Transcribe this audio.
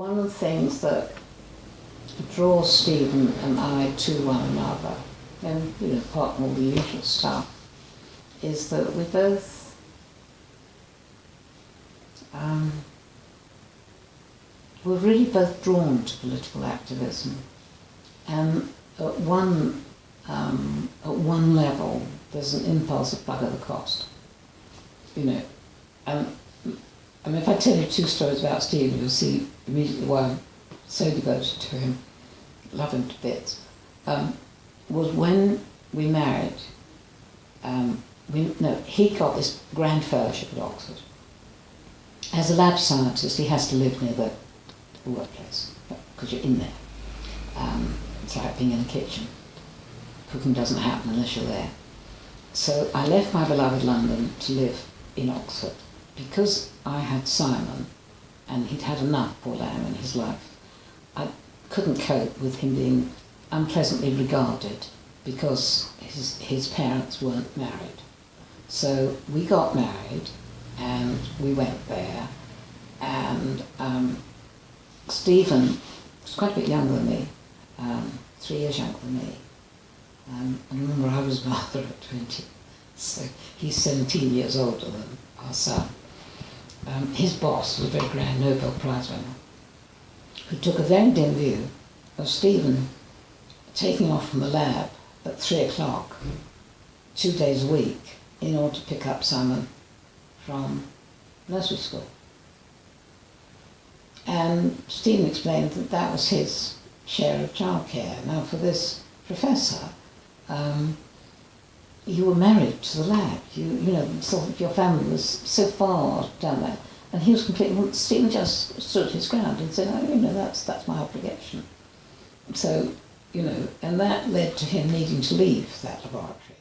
one of the things that draws Stephen and I to one another, and apart from all the usual stuff, is that we both we're really both drawn to political activism, and at one level there's an impulse of bugger the cost. I mean, if I tell you two stories about Stephen, you'll see immediately why I'm so devoted to him, love him to bits. Was when we married, he got this grand fellowship at Oxford. As a lab scientist, he has to live near the workplace, because you're in there. It's like being in the kitchen. Cooking doesn't happen unless you're there. So I left my beloved London to live in Oxford. Because I had Simon, and he'd had enough, poor lamb, in his life, I couldn't cope with him being unpleasantly regarded because his parents weren't married. So we got married, and we went there, and Stephen was quite a bit younger than me, 3 years younger than me. And remember, I was mother at 20, so he's 17 years older than our son. His boss was a very grand Nobel Prize winner, who took a very dim view of Stephen taking off from the lab at 3 o'clock, 2 days a week, in order to pick up Simon from nursery school. And Stephen explained that that was his share of childcare. Now, for this professor, you were married to the lab. Sort of your family was so far down there, and he was completely. Stephen just stood his ground and said, that's my obligation. So, and that led to him needing to leave that laboratory.